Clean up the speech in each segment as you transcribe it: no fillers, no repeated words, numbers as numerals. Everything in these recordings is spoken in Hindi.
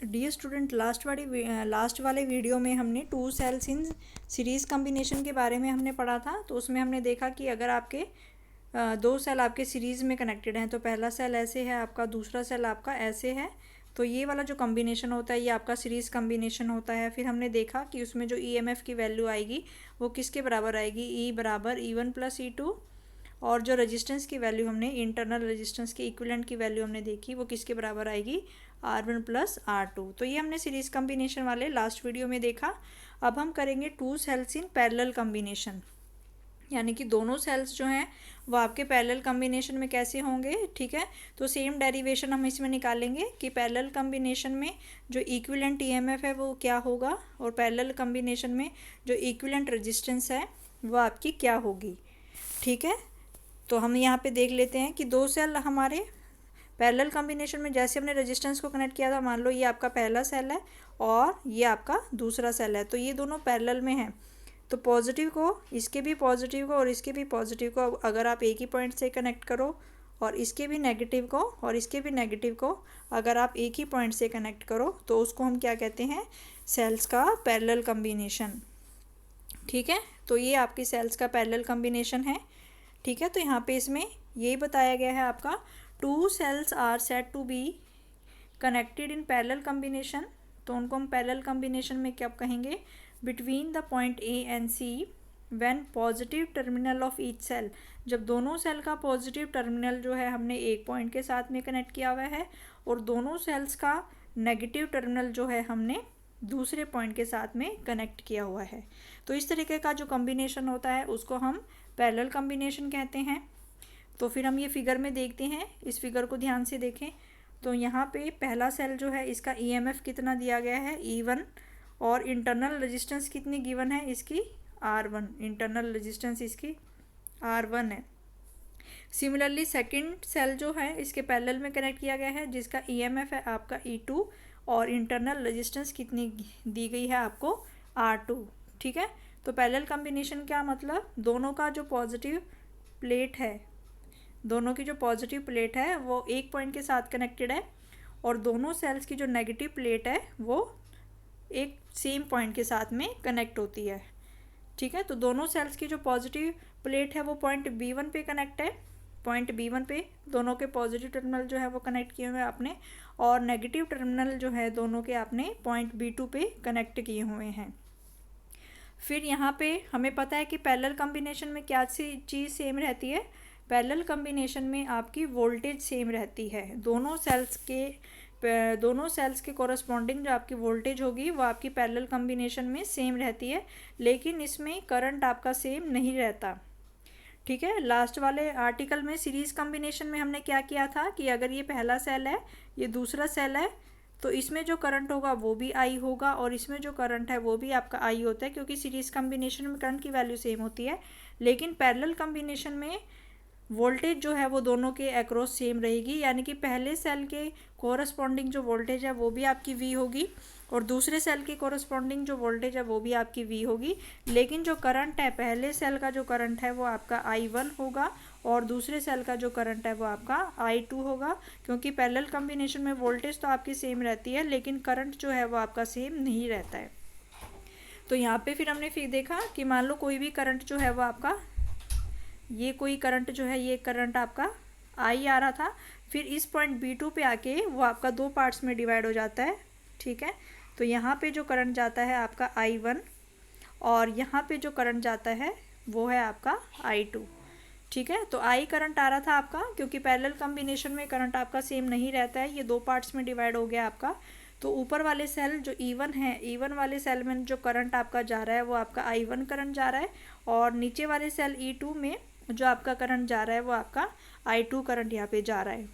डियर स्टूडेंट, लास्ट वाले वीडियो में हमने two cells in series combination के बारे में हमने पढ़ा था। तो उसमें हमने देखा कि अगर आपके दो सेल आपके सीरीज़ में कनेक्टेड हैं तो पहला सेल ऐसे है आपका, दूसरा सेल आपका ऐसे है, तो ये वाला जो कम्बिनेशन होता है ये आपका सीरीज़ कम्बिनेशन होता है। फिर हमने देखा कि उसमें जो ईएमएफ की वैल्यू आएगी वो किसके बराबर आएगी, ई बराबर E1 + E2, और जो रेजिस्टेंस की वैल्यू हमने इंटरनल रेजिस्टेंस के इक्विवेलेंट की वैल्यू हमने देखी वो किसके बराबर आएगी, R1 + R2। तो ये हमने सीरीज़ कम्बिनेशन वाले लास्ट वीडियो में देखा। अब हम करेंगे two cells in parallel combination, यानी कि दोनों सेल्स जो हैं वो आपके पैरेलल कम्बिनेशन में कैसे होंगे। ठीक है, तो सेम डेरिवेशन हम इसमें निकालेंगे कि पैरेलल कम्बिनेशन में जो इक्विवेलेंट ईएमएफ है वो क्या होगा और पैरेलल कम्बिनेशन में जो इक्विवेलेंट रेजिस्टेंस है वो आपकी क्या होगी। ठीक है, तो हम यहाँ पे देख लेते हैं कि दो सेल हमारे पैरेलल कम्बिनेशन में जैसे हमने रेजिस्टेंस को कनेक्ट किया था, मान लो ये आपका पहला सेल है और ये आपका दूसरा सेल है, तो ये दोनों पैरेलल में हैं। तो पॉजिटिव को, इसके भी पॉजिटिव को और इसके भी पॉजिटिव को अगर आप एक ही पॉइंट से कनेक्ट करो और इसके भी नेगेटिव को और इसके भी नेगेटिव को अगर आप एक ही पॉइंट से कनेक्ट करो तो उसको हम क्या कहते हैं, सेल्स का पैरेलल कम्बिनेशन। ठीक है, तो ये आपकी सेल्स का पैरेलल कम्बिनेशन है। ठीक है, तो यहाँ पे इसमें यही बताया गया है आपका, two cells are said to be connected in parallel combination. तो उनको हम पैरेलल कम्बिनेशन में क्या कहेंगे, between the point A and C when positive terminal of each cell. जब दोनों सेल का पॉजिटिव टर्मिनल जो है हमने एक पॉइंट के साथ में कनेक्ट किया हुआ है और दोनों सेल्स का नेगेटिव टर्मिनल जो है हमने दूसरे पॉइंट के साथ में कनेक्ट किया हुआ है। तो इस तरीके का जो कम्बिनेशन होता है उसको हम पैरेलल कम्बिनेशन कहते हैं। तो फिर हम ये फिगर में देखते हैं, इस फिगर को ध्यान से देखें। तो यहाँ पे पहला सेल जो है इसका ईएमएफ कितना दिया गया है, E1, और इंटरनल रेजिस्टेंस कितनी गिवन है इसकी, R1। इंटरनल रेजिस्टेंस इसकी R1 है। सिमिलरली सेकंड सेल जो है इसके पैरेलल में कनेक्ट किया गया है जिसका ईएमएफ है आपका E2 और इंटरनल रेजिस्टेंस कितनी दी गई है आपको, R2। ठीक है, तो पैरेलल कम्बिनेशन क्या मतलब, दोनों का जो पॉजिटिव प्लेट है, दोनों की जो पॉजिटिव प्लेट है वो एक पॉइंट के साथ कनेक्टेड है और दोनों सेल्स की जो नेगेटिव प्लेट है वो एक सेम पॉइंट के साथ में कनेक्ट होती है। ठीक है, तो दोनों सेल्स की जो पॉजिटिव प्लेट है वो पॉइंट B1 पे कनेक्ट है, पॉइंट B1 पे दोनों के पॉजिटिव टर्मिनल जो है वो कनेक्ट किए हुए हैं आपने, और नेगेटिव टर्मिनल जो है दोनों के आपने पॉइंट B2 पे कनेक्ट किए हुए हैं। फिर यहाँ पे हमें पता है कि पैरेलल कम्बिनेशन में क्या चीज़ सेम रहती है, पैरेलल कम्बिनेशन में आपकी वोल्टेज सेम रहती है। दोनों सेल्स के कोरस्पॉन्डिंग जो आपकी वोल्टेज होगी वो आपकी पैरेलल कम्बिनेशन में सेम रहती है, लेकिन इसमें करंट आपका सेम नहीं रहता। ठीक है, लास्ट वाले आर्टिकल में सीरीज़ कम्बिनेशन में हमने क्या किया था कि अगर ये पहला सेल है, ये दूसरा सेल है, तो इसमें जो करंट होगा वो भी I होगा और इसमें जो करंट है वो भी आपका I होता है, क्योंकि सीरीज़ कम्बिनेशन में करंट की वैल्यू सेम होती है। लेकिन पैरेलल कम्बिनेशन में वोल्टेज जो है वो दोनों के अक्रॉस सेम रहेगी, यानी कि पहले सेल के कोरस्पॉन्डिंग जो वोल्टेज है वो भी आपकी V होगी और दूसरे सेल के कोरस्पॉन्डिंग जो वोल्टेज है वो भी आपकी V होगी। लेकिन जो करंट है, पहले सेल का जो करंट है वो आपका I1 होगा और दूसरे सेल का जो करंट है वो आपका I2 होगा, क्योंकि पैरेलल कम्बिनेशन में वोल्टेज तो आपकी सेम रहती है लेकिन करंट जो है वो आपका सेम नहीं रहता है। तो यहाँ पे फिर हमने फिर देखा कि मान लो कोई भी करंट जो है वो आपका, ये कोई करंट जो है, ये करंट आपका I आ रहा था, फिर इस पॉइंट B2 पे आके वो आपका दो पार्ट्स में डिवाइड हो जाता है। ठीक है, तो यहाँ पे जो करंट जाता है आपका I1 और यहाँ पे जो करंट जाता है वो है आपका I2। ठीक है, तो I करंट आ रहा था आपका, क्योंकि पैरेलल कम्बिनेशन में करंट आपका सेम नहीं रहता है, ये दो पार्ट्स में डिवाइड हो गया आपका। तो ऊपर वाले सेल जो E1 है, E1 वाले सेल में जो करंट आपका जा रहा है वो आपका I1 करंट जा रहा है और नीचे वाले सेल E2 में जो आपका करंट जा रहा है वो आपका I2 करंट यहाँ पे जा रहा है।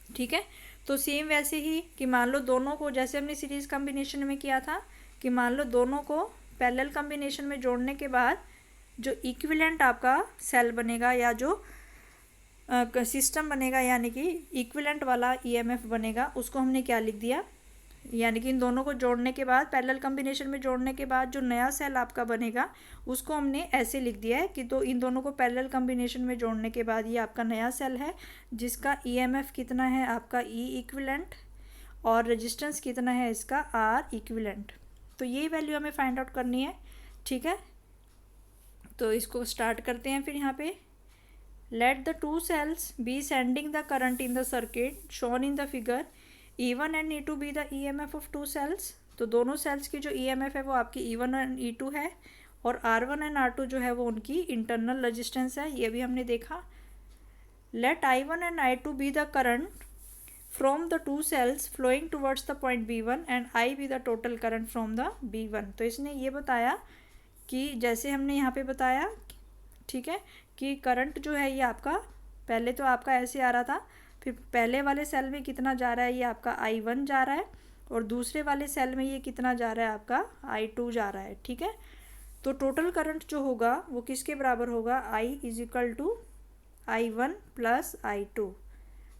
ठीक है, तो सेम वैसे ही कि मान लो दोनों को, जैसे हमने सीरीज़ कम्बिनेशन में किया था कि मान लो दोनों को पैरेलल कम्बिनेशन में जोड़ने के बाद जो इक्विवेलेंट आपका सेल बनेगा या जो सिस्टम बनेगा, यानी कि इक्विवेलेंट वाला ईएमएफ बनेगा, उसको हमने क्या लिख दिया, यानी कि इन दोनों को जोड़ने के बाद, पैरेलल कम्बिनेशन में जोड़ने के बाद जो नया सेल आपका बनेगा उसको हमने ऐसे लिख दिया है कि तो इन दोनों को पैरेलल कम्बिनेशन में जोड़ने के बाद ये आपका नया सेल है जिसका ईएमएफ कितना है आपका E इक्विवेलेंट और रेजिस्टेंस कितना है इसका आर इक्विवेलेंट। तो ये वैल्यू हमें फाइंड आउट करनी है, ठीक है। तो इसको स्टार्ट करते हैं फिर यहाँ पे। Let the two cells be sending the current in the circuit shown in the figure, E1 and E2 be the EMF of two cells. तो दोनों सेल्स की जो EMF है वो आपकी E1 एंड E2 है, और R1 एंड R2 जो है वो उनकी इंटरनल रेजिस्टेंस है, ये भी हमने देखा। Let I1 and I2 be the current from the two cells flowing towards the point B1 and I be the total current from the B1। तो इसने ये बताया कि जैसे हमने यहाँ पे बताया, ठीक है, कि करंट जो है ये आपका पहले तो आपका ऐसे आ रहा था, फिर पहले वाले सेल में कितना जा रहा है ये आपका I1 जा रहा है, और दूसरे वाले सेल में ये कितना जा रहा है आपका I2 जा रहा है, ठीक है। तो टोटल करंट जो होगा वो किसके बराबर होगा, I is equal to I1 plus I2।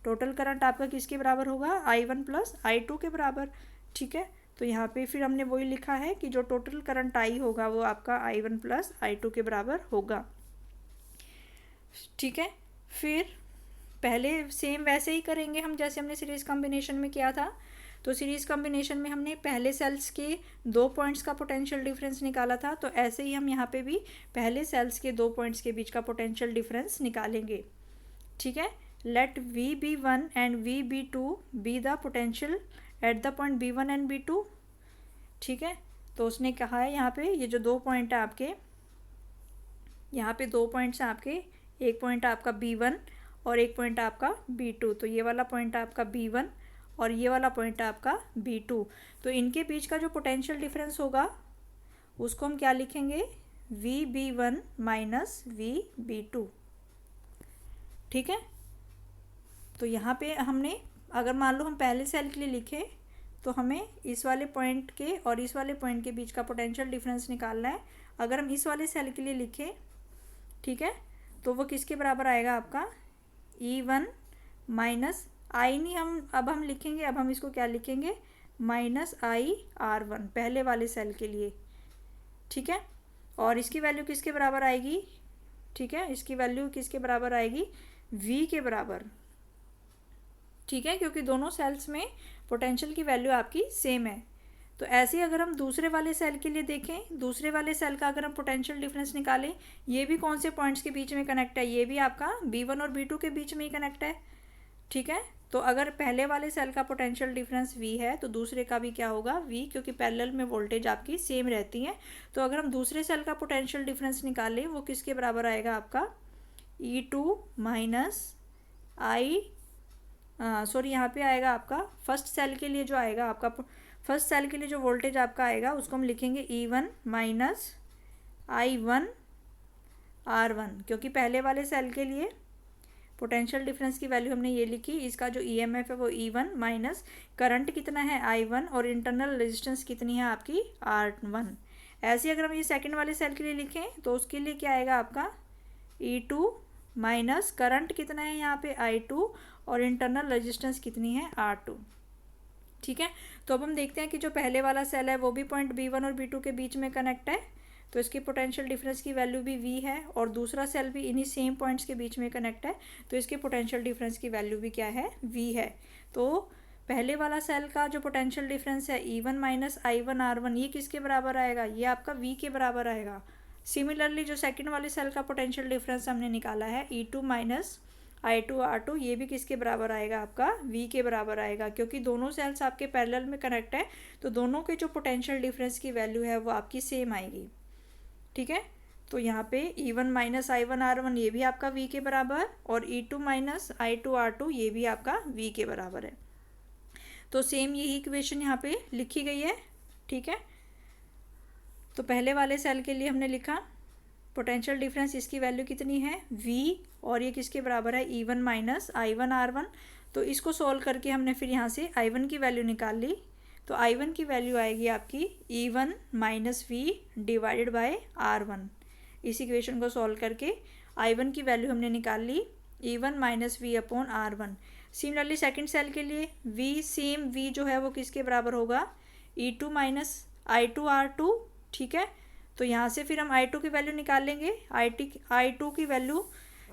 Total current आपका किसके बराबर होगा, I1 प्लस I2 के बराबर, ठीक है। तो यहाँ पे फिर हमने वही लिखा है कि जो टोटल करंट I होगा वो आपका I1 प्लस I2 के बराबर होगा, ठीक है। फिर पहले सेम वैसे ही करेंगे हम जैसे हमने सीरीज़ कॉम्बिनेशन में किया था। तो सीरीज़ कॉम्बिनेशन में हमने पहले सेल्स के 2 पॉइंट्स का पोटेंशियल डिफरेंस निकाला था, तो ऐसे ही हम यहाँ पे भी पहले सेल्स के 2 पॉइंट्स के बीच का पोटेंशियल डिफरेंस निकालेंगे, ठीक है। Let VB1 and VB2 be the potential at the point B1 and B2, ठीक है। तो उसने कहा है यहाँ पे ये जो 2 पॉइंट है आपके, यहाँ पे 2 पॉइंट्स हैं आपके, एक पॉइंट आपका B1 और एक पॉइंट आपका B2। तो ये वाला पॉइंट आपका B1 और ये वाला पॉइंट आपका B2। तो इनके बीच का जो पोटेंशियल डिफरेंस होगा उसको हम क्या लिखेंगे, VB1 माइनस VB2, ठीक है। तो यहाँ पे हमने अगर मान लो हम पहले सेल के लिए लिखे तो हमें इस वाले पॉइंट के और इस वाले पॉइंट के बीच का पोटेंशियल डिफरेंस निकालना है। अगर हम इस वाले सेल के लिए लिखें, ठीक है, तो वो किसके बराबर आएगा आपका E1 माइनस I नहीं, हम लिखेंगे, अब हम इसको क्या लिखेंगे, माइनस IR1 पहले वाले सेल के लिए, ठीक है। और इसकी वैल्यू किसके बराबर आएगी, ठीक है, इसकी वैल्यू किसके बराबर आएगी, V के बराबर, ठीक है, क्योंकि दोनों सेल्स में पोटेंशियल की वैल्यू आपकी सेम है। तो ऐसे ही अगर हम दूसरे वाले सेल के लिए देखें, दूसरे वाले सेल का अगर हम पोटेंशियल डिफरेंस निकालें, ये भी कौन से पॉइंट्स के बीच में कनेक्ट है, ये भी आपका B1 और B2 के बीच में ही कनेक्ट है, ठीक है। तो अगर पहले वाले सेल का पोटेंशियल डिफरेंस V है तो दूसरे का भी क्या होगा V, क्योंकि पैरेलल में वोल्टेज आपकी सेम रहती है। तो अगर हम दूसरे सेल का पोटेंशियल डिफरेंस निकालें वो किसके बराबर आएगा आपका E2 माइनस यहाँ पे आएगा आपका फर्स्ट सेल के लिए जो आएगा आपका फर्स्ट सेल के लिए जो वोल्टेज आपका आएगा उसको हम लिखेंगे E1 माइनस I1 R1, क्योंकि पहले वाले सेल के लिए पोटेंशियल डिफरेंस की वैल्यू हमने ये लिखी, इसका जो EMF है वो E1 माइनस करंट कितना है I1 और इंटरनल रेजिस्टेंस कितनी है आपकी R1। ऐसे अगर हम ये सेकंड वाले सेल के लिए लिखें तो उसके लिए क्या आएगा आपका E2 माइनस करंट कितना है यहाँ पे I2 और इंटरनल रेजिस्टेंस कितनी है R2, ठीक है। तो अब हम देखते हैं कि जो पहले वाला सेल है वो भी पॉइंट B1 और B2 के बीच में कनेक्ट है, तो इसकी पोटेंशियल डिफरेंस की वैल्यू भी V है, और दूसरा सेल भी इन्हीं सेम पॉइंट्स के बीच में कनेक्ट है, तो इसके पोटेंशियल डिफरेंस की वैल्यू भी क्या है, V है। तो पहले वाला सेल का जो पोटेंशियल डिफरेंस है E1 माइनस I1 R1, ये किसके बराबर आएगा, ये आपका V के बराबर आएगा। सिमिलरली जो सेकेंड वाले सेल का पोटेंशियल डिफरेंस हमने निकाला है E2 माइनस I2 R2, ये भी किसके बराबर आएगा आपका V के बराबर आएगा, क्योंकि दोनों सेल्स आपके पैरेलल में कनेक्ट है, तो दोनों के जो पोटेंशियल डिफरेंस की वैल्यू है वो आपकी सेम आएगी, ठीक है। तो यहाँ पे E1 माइनस I1 R1 ये भी आपका V के बराबर, और E2 माइनस I2 R2 ये भी आपका V के बराबर है। तो सेम यही इक्वेशन यहाँ पे लिखी गई है, ठीक है। तो पहले वाले सेल के लिए हमने लिखा पोटेंशियल डिफरेंस, इसकी वैल्यू कितनी है V, और ये किसके बराबर है E1 माइनस I1 R1। तो इसको सॉल्व करके हमने फिर यहाँ से I1 की वैल्यू निकाल ली, तो I1 की वैल्यू आएगी आपकी E1 minus V divided by R1। इस इक्वेशन को सॉल्व करके I1 की वैल्यू हमने निकाल ली E1 minus V upon R1। Similarly second cell के लिए V जो है वो किसके बराबर होगा, E2 माइनस I2 R2, ठीक है। तो यहाँ से फिर हम I2 की वैल्यू निकाल लेंगे, I2 की वैल्यू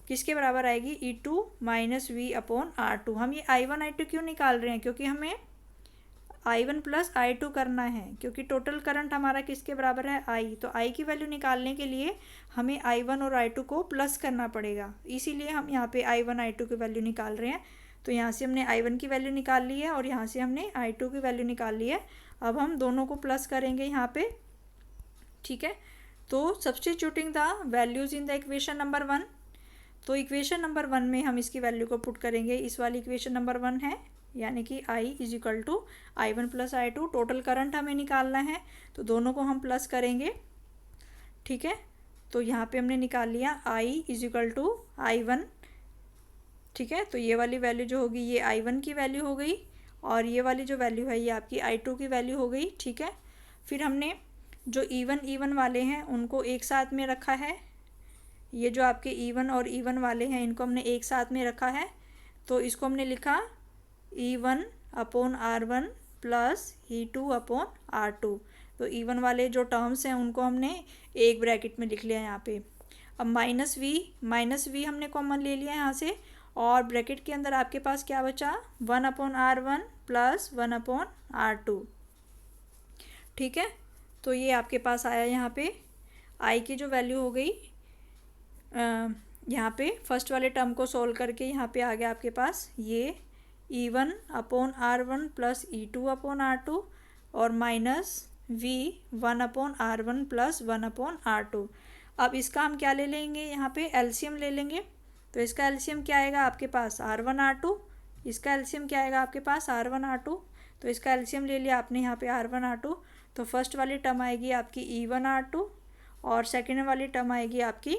किसके बराबर आएगी E2 minus V upon R2। हम ये I1 I2 क्यों निकाल रहे हैं, क्योंकि हमें I1 प्लस I2 करना है, क्योंकि टोटल करंट हमारा किसके बराबर है I। तो I की वैल्यू निकालने के लिए हमें I1 और I2 को प्लस करना पड़ेगा, इसीलिए हम यहाँ पे I1 I2 की वैल्यू निकाल रहे हैं। तो यहाँ से हमने I1 की वैल्यू निकाल ली है और यहाँ से हमने I2 की वैल्यू निकाल ली है। अब हम दोनों को प्लस करेंगे यहाँ पे, ठीक है। तो substituting the values in the equation number 1, तो इक्वेशन नंबर 1 में हम इसकी वैल्यू को पुट करेंगे। इस वाली इक्वेशन नंबर 1 है, यानी कि I is equal to I1 plus I2। Total current हमें निकालना है, तो दोनों को हम प्लस करेंगे, ठीक है। तो यहाँ पे हमने निकाल लिया I is equal to I1, ठीक है। तो ये वाली वैल्यू जो होगी ये I1 की वैल्यू हो गई, और ये वाली जो वैल्यू है ये आपकी I2 की वैल्यू हो गई, ठीक है। फिर हमने जो E1 वाले हैं उनको एक साथ में रखा है, ये जो आपके E1 और E1 वाले हैं इनको हमने एक साथ में रखा है। तो इसको हमने लिखा E1 upon R1 plus E2 upon R2। तो E1 वाले जो टर्म्स हैं उनको हमने एक ब्रैकेट में लिख लिया यहाँ पे। अब माइनस वी हमने कॉमन ले लिया यहाँ से, और ब्रैकेट के अंदर आपके पास क्या बचा, 1 upon R1 plus 1 upon R2, ठीक है। तो ये आपके पास आया यहाँ पे I की जो वैल्यू हो गई, यहाँ पे फर्स्ट वाले टर्म को सोल्व करके यहाँ पे आ गया आपके पास ये E1 upon R1 plus E2 upon R2 और minus V 1 upon R1 plus 1 upon R2। अब इसका हम क्या ले लेंगे, यहाँ पे एलसीएम ले लेंगे। तो इसका एलसीएम क्या आएगा आपके पास R1 R2, इसका एलसीएम क्या आएगा आपके पास R1 R2। तो इसका एलसीएम ले लिया आपने यहाँ पे R1 R2। तो फर्स्ट वाली टर्म आएगी आपकी E1 R2 और सेकेंड वाली टर्म आएगी आपकी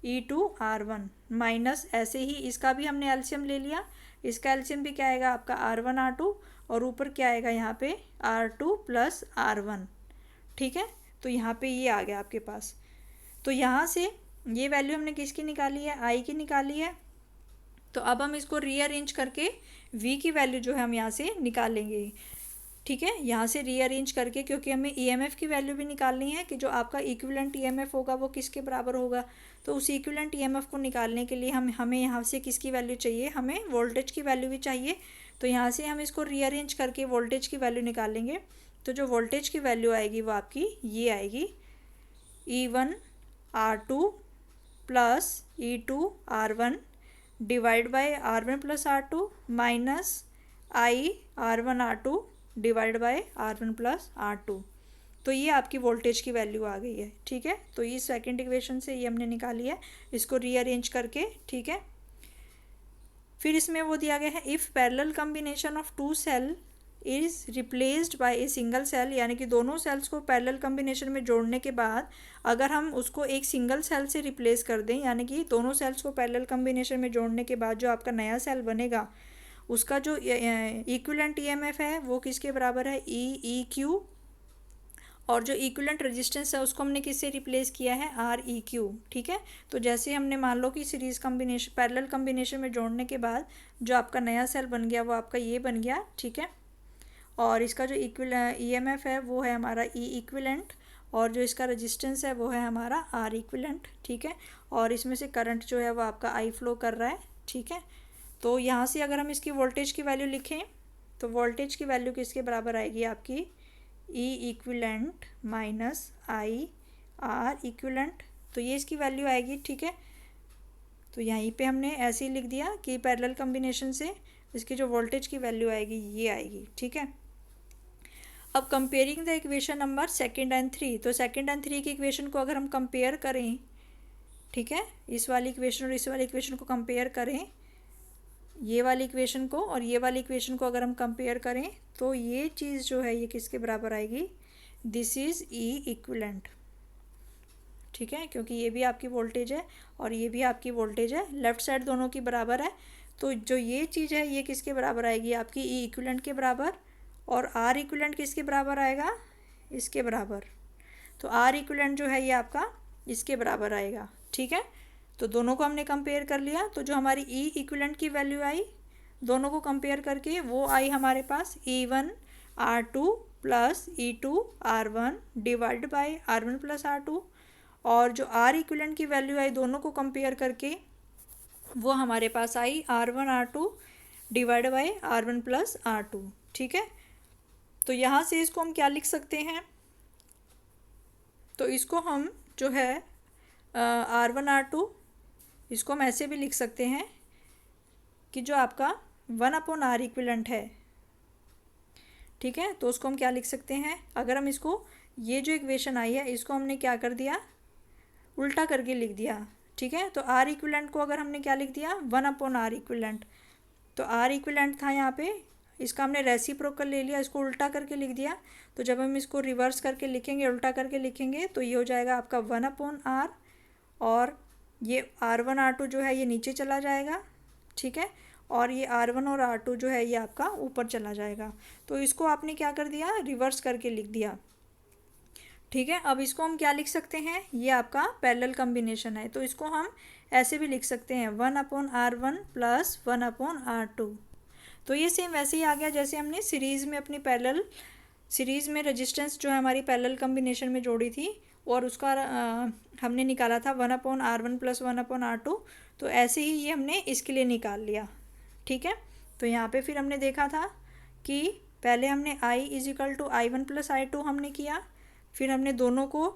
E2 R1, माइनस ऐसे ही इसका भी हमने एलसीएम ले लिया। इसका एलसीएम भी क्या आएगा आपका R1 R2 और ऊपर क्या आएगा यहाँ पे R2 प्लस R1, ठीक है। तो यहाँ पे ये आ गया आपके पास। तो यहाँ से ये वैल्यू हमने किसकी निकाली है, I की निकाली है। तो अब हम इसको रीअरेंज करके V की वैल्यू जो है हम यहाँ से निकालेंगे, ठीक है। यहाँ से रीअरेंज करके, क्योंकि हमें EMF की वैल्यू भी निकालनी है कि जो आपका इक्विवेलेंट EMF होगा वो किसके बराबर होगा। तो उस इक्विवेलेंट EMF को निकालने के लिए हमें यहाँ से किसकी वैल्यू चाहिए, हमें वोल्टेज की वैल्यू भी चाहिए। तो यहाँ से हम इसको रीअरेंज करके वोल्टेज की वैल्यू निकालेंगे। तो जो वोल्टेज की वैल्यू आएगी वो आपकी ये आएगी E1 R2 plus E2 R1 divide by R1 plus R2 minus I R1 R2 divide by R1 plus R2। तो ये आपकी वोल्टेज की वैल्यू आ गई है, ठीक है। तो ये सेकंड इक्वेशन से ये हमने निकाली है, इसको रीअरेंज करके, ठीक है। फिर इसमें वो दिया गया है if parallel combination of two cell is replaced by a single cell, यानी कि दोनों सेल्स को पैरेलल कम्बिनेशन में जोड़ने के बाद अगर हम उसको एक सिंगल सेल से रिप्लेस कर दें, यानी कि दोनों सेल्स को पैरेलल कम्बिनेशन में जोड़ने के बाद जो आपका नया सेल बनेगा उसका जो इक्विवेलेंट EMF है वो किसके बराबर है, EQ, और जो इक्विवेलेंट रेजिस्टेंस है उसको हमने किससे रिप्लेस किया है, REQ, ठीक है। तो जैसे हमने मान लो कि सीरीज़ कम्बिनेशन पैरेलल कम्बिनेशन में जोड़ने के बाद जो आपका नया सेल बन गया वो आपका ये बन गया, ठीक है। और इसका जो EMF है वो है हमारा E इक्विवेलेंट, और जो इसका रेजिस्टेंस है वो है हमारा R इक्विवेलेंट, ठीक है। और इसमें से करंट जो है वो आपका I फ्लो कर रहा है, ठीक है। तो यहाँ से अगर हम इसकी वोल्टेज की वैल्यू लिखें तो वोल्टेज की वैल्यू किसके बराबर आएगी आपकी E equivalent minus I R equivalent. तो ये इसकी वैल्यू आएगी, ठीक है। तो यहीं पे हमने ऐसे ही लिख दिया कि पैरेलल कम्बिनेशन से इसकी जो वोल्टेज की वैल्यू आएगी ये आएगी, ठीक है। अब कंपेयरिंग द इक्वेशन नंबर 2 और 3, तो 2 और 3 की इक्वेशन को अगर हम कंपेयर करें, ठीक है, इस वाली इक्वेशन और इस वाली इक्वेशन को कंपेयर करें, ये वाली इक्वेशन को और ये वाली इक्वेशन को अगर हम कंपेयर करें तो ये चीज़ जो है ये किसके बराबर आएगी, दिस इज़ E इक्विवेलेंट, ठीक है, क्योंकि ये भी आपकी वोल्टेज है और ये भी आपकी वोल्टेज है, लेफ़्ट साइड दोनों की बराबर है। तो जो ये चीज़ है ये किसके बराबर आएगी आपकी E इक्विवेलेंट के बराबर, और R इक्विवेलेंट किसके बराबर आएगा, इसके बराबर। तो R इक्विवेलेंट जो है ये आपका इसके बराबर आएगा, ठीक है। तो दोनों को हमने कंपेयर कर लिया, तो जो हमारी E इक्विवेलेंट की वैल्यू आई दोनों को कंपेयर करके वो आई हमारे पास E1 R2 plus E2 R1 divide by R1 plus R2, और जो R इक्विवेलेंट की वैल्यू आई दोनों को कंपेयर करके वो हमारे पास आई R1 R2 divide by R1 plus R2, ठीक है। तो यहाँ से इसको हम क्या लिख सकते हैं, तो इसको हम जो है R1 R2 इसको हम ऐसे भी लिख सकते हैं कि जो आपका 1/R इक्विवेलेंट है, ठीक है। तो उसको हम क्या लिख सकते हैं, अगर हम इसको, ये जो इक्वेशन आई है इसको हमने क्या कर दिया, उल्टा करके लिख दिया, ठीक है। तो R इक्विवेलेंट को अगर हमने क्या लिख दिया, 1/R इक्विवेलेंट। तो R इक्विवेलेंट था यहाँ पे, इसका हमने रेसिप्रोकल ले लिया, इसको उल्टा करके लिख दिया। तो जब हम इसको रिवर्स करके लिखेंगे, उल्टा करके लिखेंगे, तो ये हो जाएगा आपका 1/R, और ये R1 R2 जो है ये नीचे चला जाएगा, ठीक है। और ये R1 और R2 जो है ये आपका ऊपर चला जाएगा। तो इसको आपने क्या कर दिया, रिवर्स करके लिख दिया, ठीक है। अब इसको हम क्या लिख सकते हैं, ये आपका पैरेलल कॉम्बिनेशन है, तो इसको हम ऐसे भी लिख सकते हैं 1/R1 प्लस 1/R2। तो ये सेम वैसे ही आ गया जैसे हमने सीरीज़ में अपनी पैरेलल सीरीज़ में रेजिस्टेंस जो है हमारी पैरेलल कॉम्बिनेशन में जोड़ी थी, और उसका हमने निकाला था 1/R1 प्लस 1/R2। तो ऐसे ही ये हमने इसके लिए निकाल लिया, ठीक है। तो यहाँ पे फिर हमने देखा था कि पहले हमने I = I1 प्लस I2 हमने किया, फिर हमने दोनों को,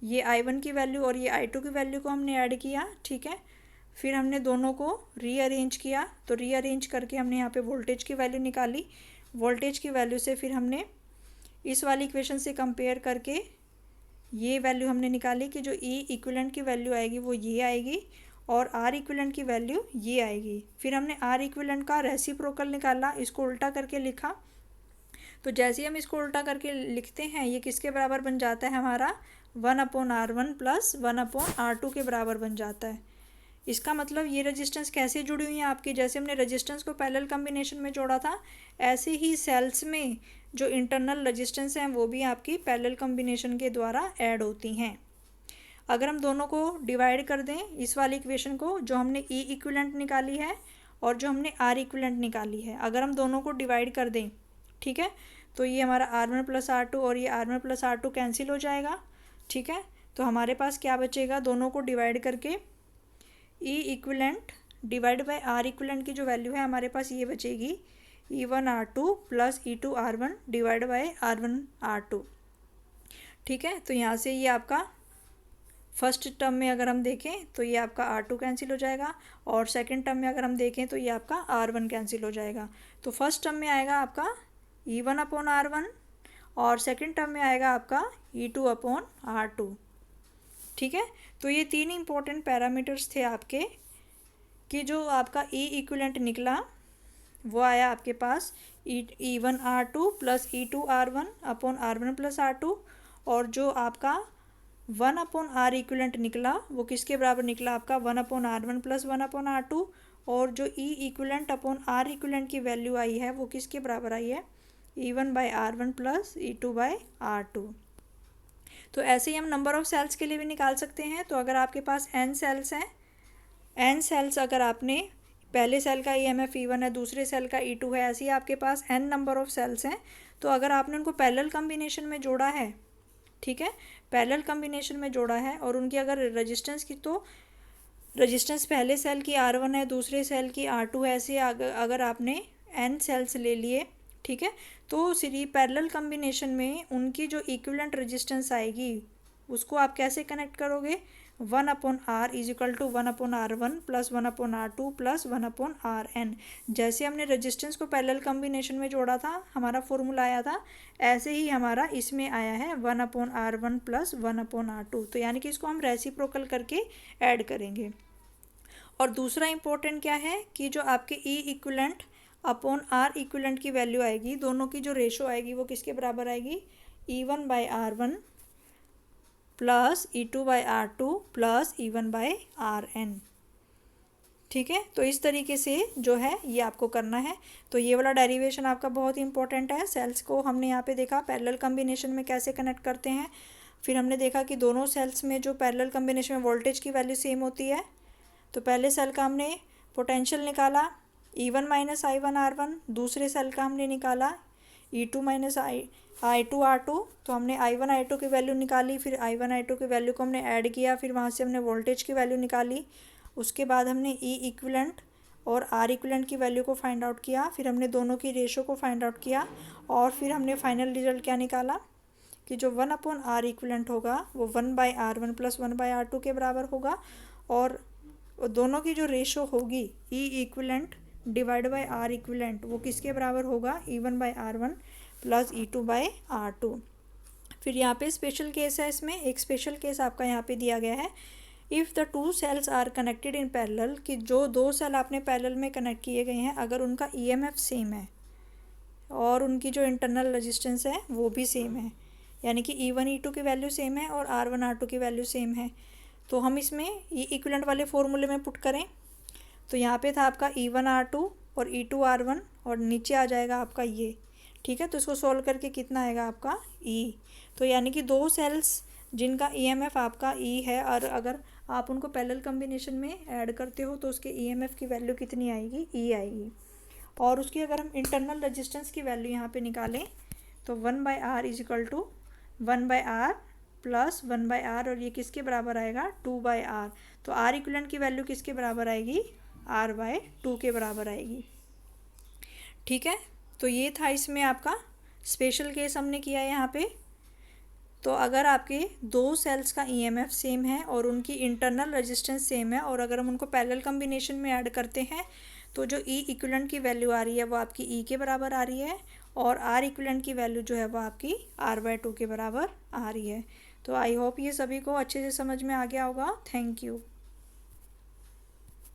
ये I1 की वैल्यू और ये I2 की वैल्यू को हमने ऐड किया, ठीक है। फिर हमने दोनों को रीअरेंज किया, तो रीअरेंज करके हमने यहाँ पे वोल्टेज की वैल्यू निकाली। वोल्टेज की वैल्यू से फिर हमने इस वाली इक्वेशन से कंपेयर करके ये वैल्यू हमने निकाली कि जो E इक्विवेलेंट की वैल्यू आएगी वो ये आएगी, और R इक्विवेलेंट की वैल्यू ये आएगी। फिर हमने R इक्विवेलेंट का रेसिप्रोकल निकाला, इसको उल्टा करके लिखा। तो जैसे ही हम इसको उल्टा करके लिखते हैं, ये किसके बराबर बन जाता है हमारा, 1/R1 प्लस 1/R2 के बराबर बन जाता है। इसका मतलब ये रेजिस्टेंस कैसे जुड़ी हुई है आपकी, जैसे हमने रेजिस्टेंस को पैरेलल कॉम्बिनेशन में जोड़ा था, ऐसे ही सेल्स में जो इंटरनल रेजिस्टेंस हैं वो भी आपकी पैरेलल कॉम्बिनेशन के द्वारा ऐड होती हैं। अगर हम दोनों को डिवाइड कर दें, इस वाली इक्वेशन को, जो हमने E इक्विवेलेंट निकाली है और जो हमने R इक्विवेलेंट निकाली है, अगर हम दोनों को डिवाइड कर दें, ठीक है, तो ये हमारा R1 प्लस R2 और ये R1 प्लस R2 कैंसिल हो जाएगा, ठीक है। तो हमारे पास क्या बचेगा, दोनों को डिवाइड करके E equivalent divide bye R equivalent की जो वैल्यू है हमारे पास ये बचेगी, E1 R2 plus E2 R1 divide by R1 R2, ठीक है। तो यहाँ से ये आपका फर्स्ट टर्म में अगर हम देखें तो ये आपका R2 कैंसिल हो जाएगा, और सेकंड टर्म में अगर हम देखें तो ये आपका R1 कैंसिल हो जाएगा। तो फर्स्ट टर्म में आएगा आपका E1/R1, और सेकंड टर्म में आएगा आपका E2/R2, ठीक है। तो ये तीन इंपॉर्टेंट पैरामीटर्स थे आपके, कि जो आपका E इक्विवेलेंट निकला वो आया आपके पास E1 R2 plus E2 R1/R1 plus R2, और जो आपका 1/R इक्विवेलेंट निकला वो किसके बराबर निकला, आपका 1/R1 प्लस 1/R2, और जो E equivalent upon R equivalent की वैल्यू आई है वो किसके बराबर आई है, E1/R1 प्लस E2/R2। तो ऐसे ही हम नंबर ऑफ़ सेल्स के लिए भी निकाल सकते हैं। तो अगर आपके पास n सेल्स हैं, n सेल्स अगर आपने, पहले सेल का EMF E1 है, दूसरे सेल का E2 है, ऐसे ही आपके पास n नंबर ऑफ़ सेल्स हैं। तो अगर आपने उनको पैरेलल कॉम्बिनेशन में जोड़ा है, ठीक है, पैरेलल कॉम्बिनेशन में जोड़ा है, और उनकी अगर रेजिस्टेंस की, तो रेजिस्टेंस पहले सेल की R1 है, दूसरे सेल की R2 है, ऐसे अगर आपने n सेल्स ले लिए, ठीक है, तो पैरेलल कॉम्बिनेशन में उनकी जो इक्विवेलेंट रेजिस्टेंस आएगी उसको आप कैसे कनेक्ट करोगे, 1/R = 1/R1 plus 1/R2 plus 1/Rn। जैसे हमने रेजिस्टेंस को पैरेलल कॉम्बिनेशन में जोड़ा था, हमारा फॉर्मूला आया था, ऐसे ही हमारा इसमें आया है 1/R1 प्लस 1/R2। तो यानी कि इसको हम रेसिप्रोकल करके ऐड करेंगे। और दूसरा इंपॉर्टेंट क्या है कि जो आपके E equivalent upon R equivalent की वैल्यू आएगी, दोनों की जो रेशो आएगी वो किसके बराबर आएगी, E1/R1 plus E2/R2 plus E1/Rn, ठीक है। तो इस तरीके से जो है ये आपको करना है। तो ये वाला डेरिवेशन आपका बहुत इंपॉर्टेंट है। सेल्स को हमने यहाँ पे देखा पैरेलल कॉम्बिनेशन में कैसे कनेक्ट करते हैं, फिर हमने देखा कि दोनों सेल्स में जो पैरेलल कॉम्बिनेशन में वोल्टेज की वैल्यू सेम होती है। तो पहले सेल का हमने पोटेंशियल निकाला E1 माइनस I1 R1, दूसरे सेल का हमने निकाला E2 माइनस I2 R2। तो हमने I1 I2 की वैल्यू निकाली, फिर I1 I2 की वैल्यू को हमने ऐड किया, फिर वहाँ से हमने वोल्टेज की वैल्यू निकाली। उसके बाद हमने E इक्विवेलेंट और आर इक्विवेलेंट की वैल्यू को फाइंड आउट किया, फिर हमने दोनों की रेशो को फाइंड आउट किया और फिर हमने फाइनल रिजल्ट क्या निकाला कि जो 1/r इक्विवेलेंट होगा वो 1/r1 + 1/r2 के बराबर होगा और दोनों की जो रेशो होगी E equivalent divide by R equivalent वो किसके बराबर होगा E1/r1 + E2/r2। फिर यहाँ पे स्पेशल केस है, इसमें एक स्पेशल केस आपका यहाँ पे दिया गया है, if the two cells are connected in parallel, कि जो दो सेल आपने पैरेलल में कनेक्ट किए गए हैं अगर उनका ईएमएफ सेम है और उनकी जो इंटरनल रेजिस्टेंस है वो भी सेम है, यानी कि E1 E2 की वैल्यू सेम है और R1 R2 की वैल्यू सेम है, तो हम इसमें ई इक्विवेलेंट वाले फॉर्मूले में पुट करें तो यहाँ पे था आपका E1 R2 और E2 R1 और नीचे आ जाएगा आपका ये, ठीक है। तो इसको सॉल्व करके कितना आएगा आपका E, तो यानी कि दो सेल्स जिनका ईएमएफ आपका E है और अगर आप उनको पैरेलल कॉम्बिनेशन में ऐड करते हो तो उसके ईएमएफ की वैल्यू कितनी आएगी, E आएगी। और उसकी अगर हम इंटरनल रेजिस्टेंस की वैल्यू यहाँ पे निकालें तो 1/r = 1/r + 1/r और ये किसके बराबर आएगा 2/r, तो आर इक्विवेलेंट की वैल्यू किसके बराबर आएगी R/2 के बराबर आएगी, ठीक है। तो ये था इसमें आपका स्पेशल केस हमने किया है यहाँ पे। तो अगर आपके दो सेल्स का ईएमएफ सेम है और उनकी इंटरनल रेजिस्टेंस सेम है और अगर हम उनको पैरेलल कॉम्बिनेशन में ऐड करते हैं तो जो ई इक्विवेलेंट की वैल्यू आ रही है वो आपकी ई के बराबर आ रही है और आर इक्विवेलेंट की वैल्यू जो है वो आपकी R/2 के बराबर आ रही है। तो आई होप ये सभी को अच्छे से समझ में आ गया होगा। Thank you.